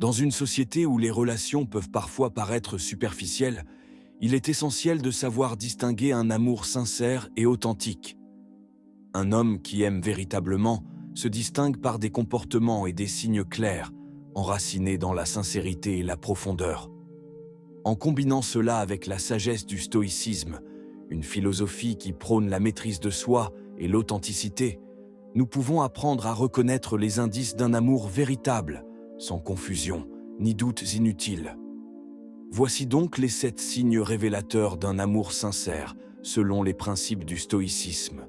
Dans une société où les relations peuvent parfois paraître superficielles, il est essentiel de savoir distinguer un amour sincère et authentique. Un homme qui aime véritablement se distingue par des comportements et des signes clairs, enracinés dans la sincérité et la profondeur. En combinant cela avec la sagesse du stoïcisme, une philosophie qui prône la maîtrise de soi et l'authenticité, nous pouvons apprendre à reconnaître les indices d'un amour véritable, sans confusion ni doutes inutiles. Voici donc les 7 signes révélateurs d'un amour sincère, selon les principes du stoïcisme.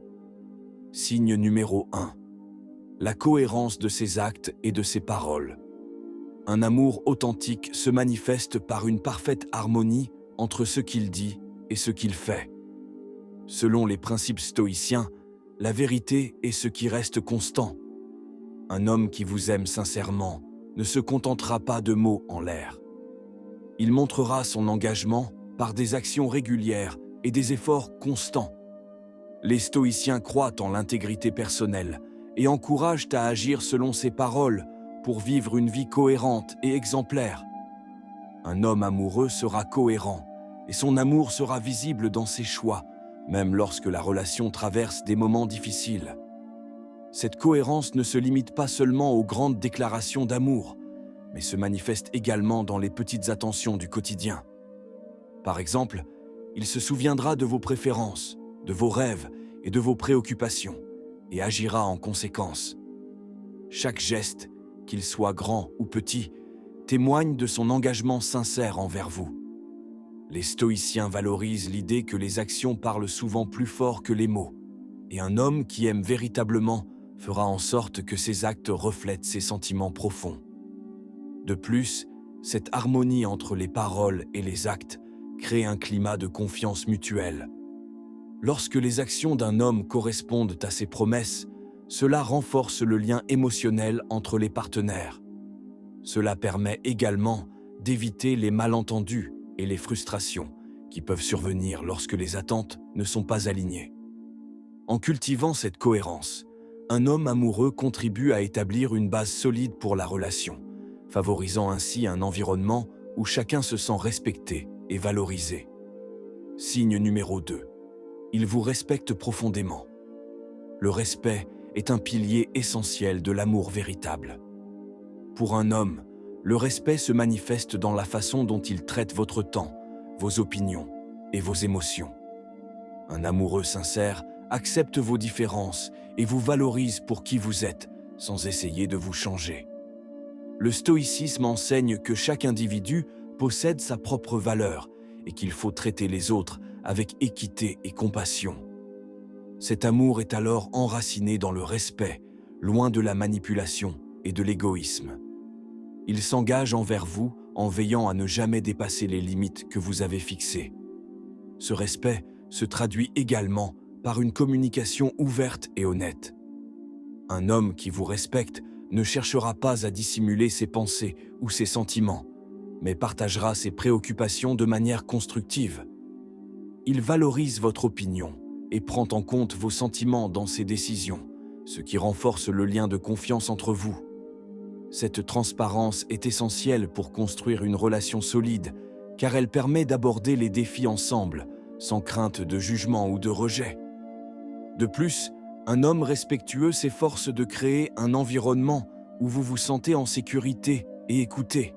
Signe numéro 1. La cohérence de ses actes et de ses paroles. Un amour authentique se manifeste par une parfaite harmonie entre ce qu'il dit et ce qu'il fait. Selon les principes stoïciens, la vérité est ce qui reste constant. Un homme qui vous aime sincèrement ne se contentera pas de mots en l'air. Il montrera son engagement par des actions régulières et des efforts constants. Les stoïciens croient en l'intégrité personnelle et encouragent à agir selon ses paroles pour vivre une vie cohérente et exemplaire. Un homme amoureux sera cohérent et son amour sera visible dans ses choix, même lorsque la relation traverse des moments difficiles. Cette cohérence ne se limite pas seulement aux grandes déclarations d'amour, mais se manifeste également dans les petites attentions du quotidien. Par exemple, il se souviendra de vos préférences, de vos rêves et de vos préoccupations, et agira en conséquence. Chaque geste, qu'il soit grand ou petit, témoigne de son engagement sincère envers vous. Les stoïciens valorisent l'idée que les actions parlent souvent plus fort que les mots, et un homme qui aime véritablement fera en sorte que ses actes reflètent ses sentiments profonds. De plus, cette harmonie entre les paroles et les actes crée un climat de confiance mutuelle. Lorsque les actions d'un homme correspondent à ses promesses, cela renforce le lien émotionnel entre les partenaires. Cela permet également d'éviter les malentendus et les frustrations qui peuvent survenir lorsque les attentes ne sont pas alignées. En cultivant cette cohérence, un homme amoureux contribue à établir une base solide pour la relation, favorisant ainsi un environnement où chacun se sent respecté et valorisé. Signe numéro 2. Il vous respecte profondément. Le respect est un pilier essentiel de l'amour véritable. Pour un homme, le respect se manifeste dans la façon dont il traite votre temps, vos opinions et vos émotions. Un amoureux sincère accepte vos différences et vous valorise pour qui vous êtes, sans essayer de vous changer. Le stoïcisme enseigne que chaque individu possède sa propre valeur et qu'il faut traiter les autres avec équité et compassion. Cet amour est alors enraciné dans le respect, loin de la manipulation et de l'égoïsme. Il s'engage envers vous en veillant à ne jamais dépasser les limites que vous avez fixées. Ce respect se traduit également par une communication ouverte et honnête. Un homme qui vous respecte ne cherchera pas à dissimuler ses pensées ou ses sentiments, mais partagera ses préoccupations de manière constructive. Il valorise votre opinion et prend en compte vos sentiments dans ses décisions, ce qui renforce le lien de confiance entre vous. Cette transparence est essentielle pour construire une relation solide, car elle permet d'aborder les défis ensemble, sans crainte de jugement ou de rejet. De plus, un homme respectueux s'efforce de créer un environnement où vous vous sentez en sécurité et écouté.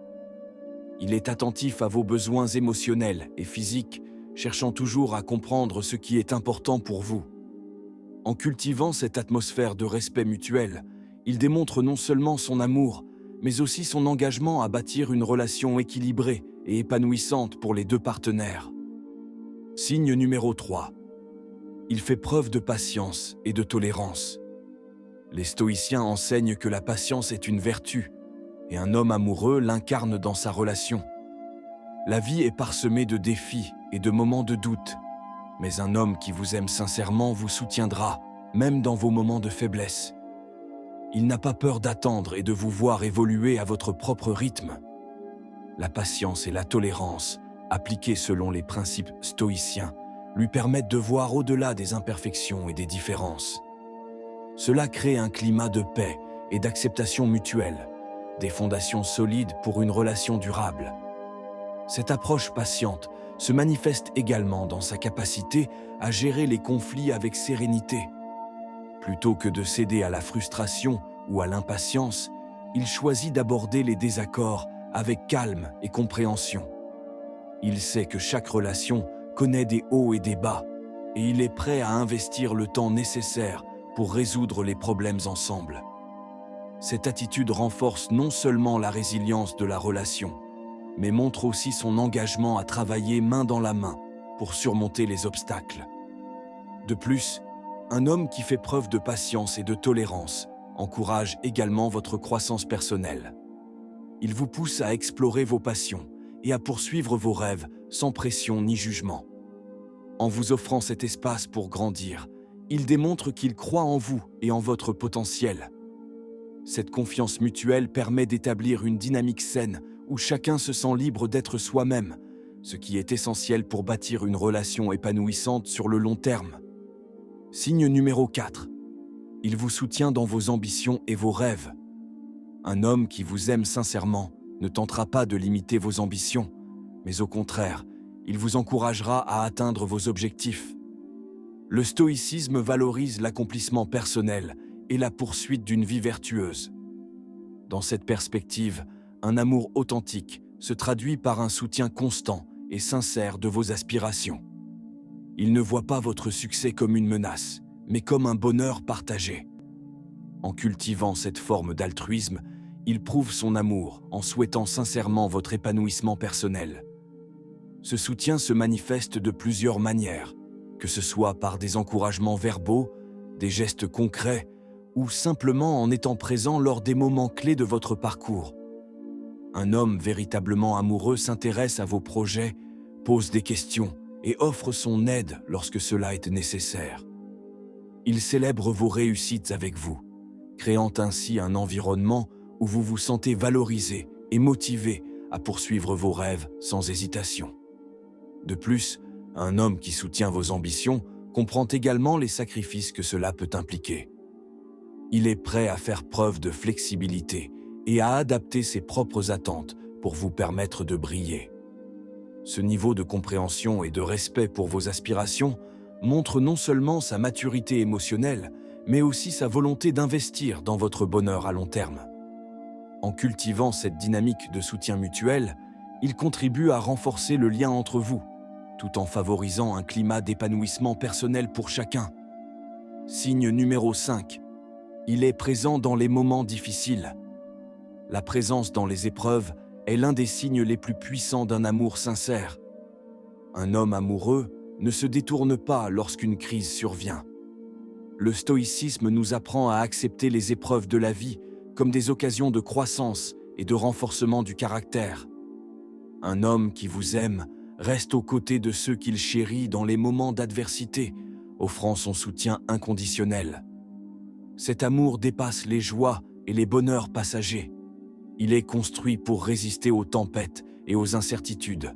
Il est attentif à vos besoins émotionnels et physiques, cherchant toujours à comprendre ce qui est important pour vous. En cultivant cette atmosphère de respect mutuel, il démontre non seulement son amour, mais aussi son engagement à bâtir une relation équilibrée et épanouissante pour les deux partenaires. Signe numéro 3. Il fait preuve de patience et de tolérance. Les stoïciens enseignent que la patience est une vertu, et un homme amoureux l'incarne dans sa relation. La vie est parsemée de défis et de moments de doute, mais un homme qui vous aime sincèrement vous soutiendra, même dans vos moments de faiblesse. Il n'a pas peur d'attendre et de vous voir évoluer à votre propre rythme. La patience et la tolérance, appliquées selon les principes stoïciens, lui permettent de voir au-delà des imperfections et des différences. Cela crée un climat de paix et d'acceptation mutuelle, des fondations solides pour une relation durable. Cette approche patiente se manifeste également dans sa capacité à gérer les conflits avec sérénité. Plutôt que de céder à la frustration ou à l'impatience, il choisit d'aborder les désaccords avec calme et compréhension. Il sait que chaque relation connaît des hauts et des bas, et il est prêt à investir le temps nécessaire pour résoudre les problèmes ensemble. Cette attitude renforce non seulement la résilience de la relation, mais montre aussi son engagement à travailler main dans la main pour surmonter les obstacles. De plus, un homme qui fait preuve de patience et de tolérance encourage également votre croissance personnelle. Il vous pousse à explorer vos passions et à poursuivre vos rêves sans pression ni jugement. En vous offrant cet espace pour grandir, il démontre qu'il croit en vous et en votre potentiel. Cette confiance mutuelle permet d'établir une dynamique saine où chacun se sent libre d'être soi-même, ce qui est essentiel pour bâtir une relation épanouissante sur le long terme. Signe numéro 4. Il vous soutient dans vos ambitions et vos rêves. Un homme qui vous aime sincèrement ne tentera pas de limiter vos ambitions, mais au contraire, il vous encouragera à atteindre vos objectifs. Le stoïcisme valorise l'accomplissement personnel et la poursuite d'une vie vertueuse. Dans cette perspective, un amour authentique se traduit par un soutien constant et sincère de vos aspirations. Il ne voit pas votre succès comme une menace, mais comme un bonheur partagé. En cultivant cette forme d'altruisme, il prouve son amour en souhaitant sincèrement votre épanouissement personnel. Ce soutien se manifeste de plusieurs manières, que ce soit par des encouragements verbaux, des gestes concrets ou simplement en étant présent lors des moments clés de votre parcours. Un homme véritablement amoureux s'intéresse à vos projets, pose des questions et offre son aide lorsque cela est nécessaire. Il célèbre vos réussites avec vous, créant ainsi un environnement où vous vous sentez valorisé et motivé à poursuivre vos rêves sans hésitation. De plus, un homme qui soutient vos ambitions comprend également les sacrifices que cela peut impliquer. Il est prêt à faire preuve de flexibilité et à adapter ses propres attentes pour vous permettre de briller. Ce niveau de compréhension et de respect pour vos aspirations montre non seulement sa maturité émotionnelle, mais aussi sa volonté d'investir dans votre bonheur à long terme. En cultivant cette dynamique de soutien mutuel, il contribue à renforcer le lien entre vous, tout en favorisant un climat d'épanouissement personnel pour chacun. Signe numéro 5. Il est présent dans les moments difficiles. La présence dans les épreuves est l'un des signes les plus puissants d'un amour sincère. Un homme amoureux ne se détourne pas lorsqu'une crise survient. Le stoïcisme nous apprend à accepter les épreuves de la vie comme des occasions de croissance et de renforcement du caractère. Un homme qui vous aime reste aux côtés de ceux qu'il chérit dans les moments d'adversité, offrant son soutien inconditionnel. Cet amour dépasse les joies et les bonheurs passagers. Il est construit pour résister aux tempêtes et aux incertitudes.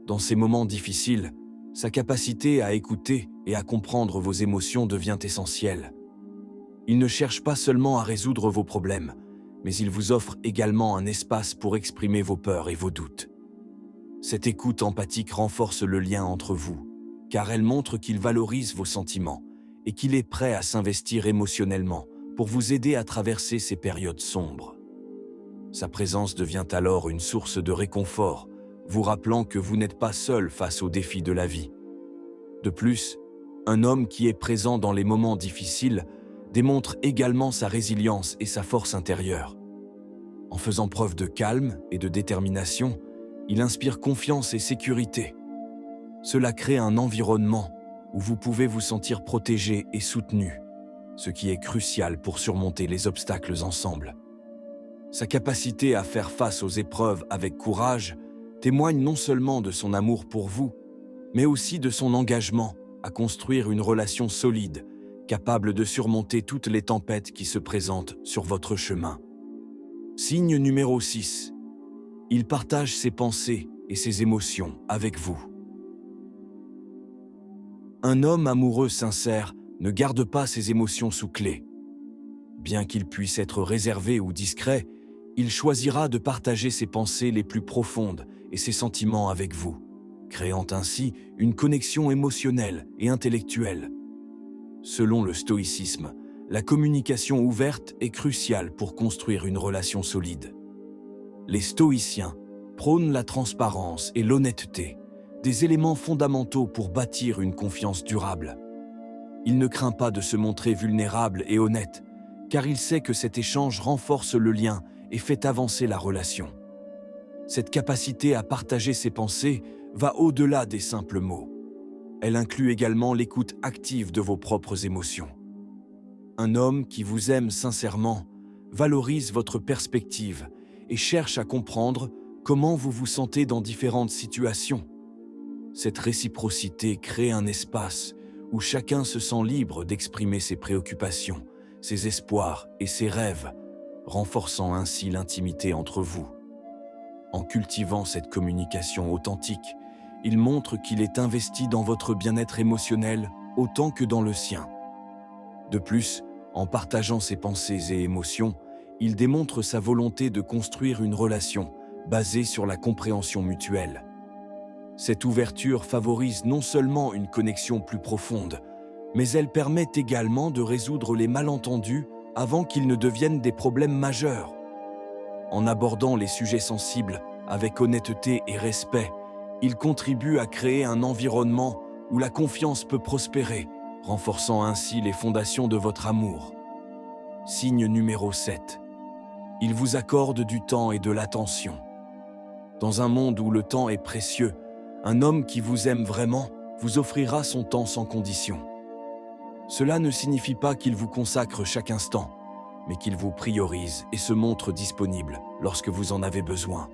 Dans ces moments difficiles, sa capacité à écouter et à comprendre vos émotions devient essentielle. Il ne cherche pas seulement à résoudre vos problèmes, mais il vous offre également un espace pour exprimer vos peurs et vos doutes. Cette écoute empathique renforce le lien entre vous, car elle montre qu'il valorise vos sentiments et qu'il est prêt à s'investir émotionnellement pour vous aider à traverser ces périodes sombres. Sa présence devient alors une source de réconfort, vous rappelant que vous n'êtes pas seul face aux défis de la vie. De plus, un homme qui est présent dans les moments difficiles démontre également sa résilience et sa force intérieure. En faisant preuve de calme et de détermination, il inspire confiance et sécurité. Cela crée un environnement où vous pouvez vous sentir protégé et soutenu, ce qui est crucial pour surmonter les obstacles ensemble. Sa capacité à faire face aux épreuves avec courage témoigne non seulement de son amour pour vous, mais aussi de son engagement à construire une relation solide, capable de surmonter toutes les tempêtes qui se présentent sur votre chemin. Signe numéro 6. Il partage ses pensées et ses émotions avec vous. Un homme amoureux sincère ne garde pas ses émotions sous clé. Bien qu'il puisse être réservé ou discret, il choisira de partager ses pensées les plus profondes et ses sentiments avec vous, créant ainsi une connexion émotionnelle et intellectuelle. Selon le stoïcisme, la communication ouverte est cruciale pour construire une relation solide. Les stoïciens prônent la transparence et l'honnêteté, des éléments fondamentaux pour bâtir une confiance durable. Il ne craint pas de se montrer vulnérable et honnête, car il sait que cet échange renforce le lien et fait avancer la relation. Cette capacité à partager ses pensées va au-delà des simples mots. Elle inclut également l'écoute active de vos propres émotions. Un homme qui vous aime sincèrement valorise votre perspective et cherche à comprendre comment vous vous sentez dans différentes situations. Cette réciprocité crée un espace où chacun se sent libre d'exprimer ses préoccupations, ses espoirs et ses rêves, renforçant ainsi l'intimité entre vous. En cultivant cette communication authentique, il montre qu'il est investi dans votre bien-être émotionnel autant que dans le sien. De plus, en partageant ses pensées et émotions, il démontre sa volonté de construire une relation basée sur la compréhension mutuelle. Cette ouverture favorise non seulement une connexion plus profonde, mais elle permet également de résoudre les malentendus avant qu'ils ne deviennent des problèmes majeurs. En abordant les sujets sensibles avec honnêteté et respect, il contribue à créer un environnement où la confiance peut prospérer, renforçant ainsi les fondations de votre amour. Signe numéro 7. Il vous accorde du temps et de l'attention. Dans un monde où le temps est précieux, un homme qui vous aime vraiment vous offrira son temps sans condition. Cela ne signifie pas qu'il vous consacre chaque instant, mais qu'il vous priorise et se montre disponible lorsque vous en avez besoin.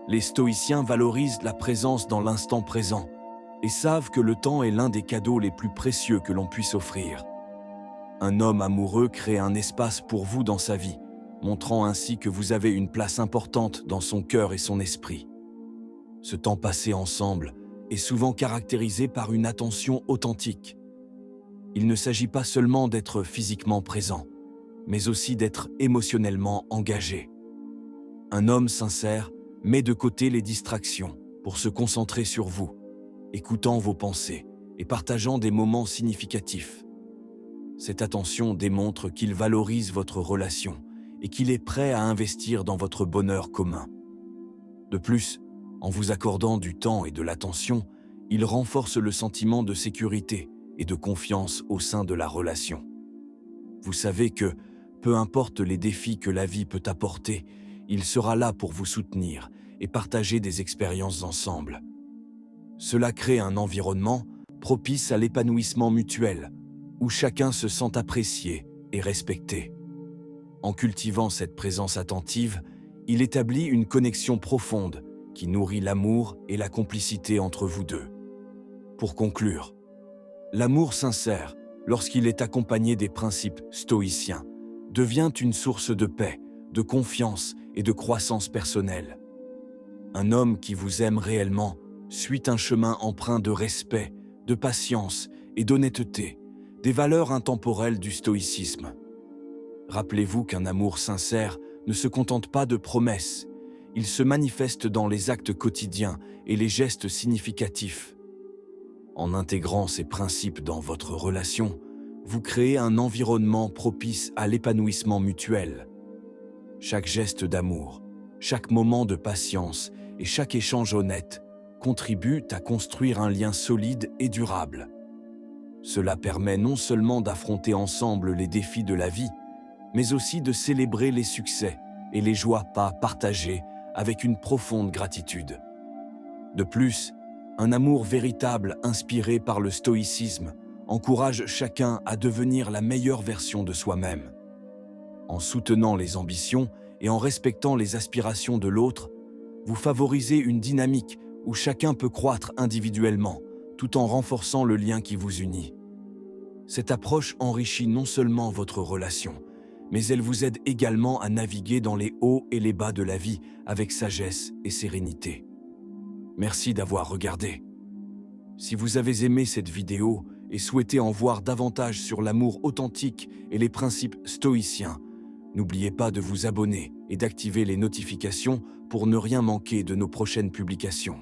Les stoïciens valorisent la présence dans l'instant présent et savent que le temps est l'un des cadeaux les plus précieux que l'on puisse offrir. Un homme amoureux crée un espace pour vous dans sa vie, montrant ainsi que vous avez une place importante dans son cœur et son esprit. Ce temps passé ensemble est souvent caractérisé par une attention authentique. Il ne s'agit pas seulement d'être physiquement présent, mais aussi d'être émotionnellement engagé. Un homme sincère met de côté les distractions pour se concentrer sur vous, écoutant vos pensées et partageant des moments significatifs. Cette attention démontre qu'il valorise votre relation et qu'il est prêt à investir dans votre bonheur commun. De plus, en vous accordant du temps et de l'attention, il renforce le sentiment de sécurité et de confiance au sein de la relation. Vous savez que, peu importe les défis que la vie peut apporter, il sera là pour vous soutenir et partager des expériences ensemble. Cela crée un environnement propice à l'épanouissement mutuel, où chacun se sent apprécié et respecté. En cultivant cette présence attentive, il établit une connexion profonde qui nourrit l'amour et la complicité entre vous deux. Pour conclure, l'amour sincère, lorsqu'il est accompagné des principes stoïciens, devient une source de paix, de confiance et de croissance personnelle. Un homme qui vous aime réellement suit un chemin empreint de respect, de patience et d'honnêteté, des valeurs intemporelles du stoïcisme. Rappelez-vous qu'un amour sincère ne se contente pas de promesses, il se manifeste dans les actes quotidiens et les gestes significatifs. En intégrant ces principes dans votre relation, vous créez un environnement propice à l'épanouissement mutuel. Chaque geste d'amour, chaque moment de patience et chaque échange honnête contribuent à construire un lien solide et durable. Cela permet non seulement d'affronter ensemble les défis de la vie, mais aussi de célébrer les succès et les joies partagées avec une profonde gratitude. De plus, un amour véritable inspiré par le stoïcisme encourage chacun à devenir la meilleure version de soi-même. En soutenant les ambitions et en respectant les aspirations de l'autre, vous favorisez une dynamique où chacun peut croître individuellement, tout en renforçant le lien qui vous unit. Cette approche enrichit non seulement votre relation, mais elle vous aide également à naviguer dans les hauts et les bas de la vie avec sagesse et sérénité. Merci d'avoir regardé. Si vous avez aimé cette vidéo et souhaitez en voir davantage sur l'amour authentique et les principes stoïciens, n'oubliez pas de vous abonner et d'activer les notifications pour ne rien manquer de nos prochaines publications.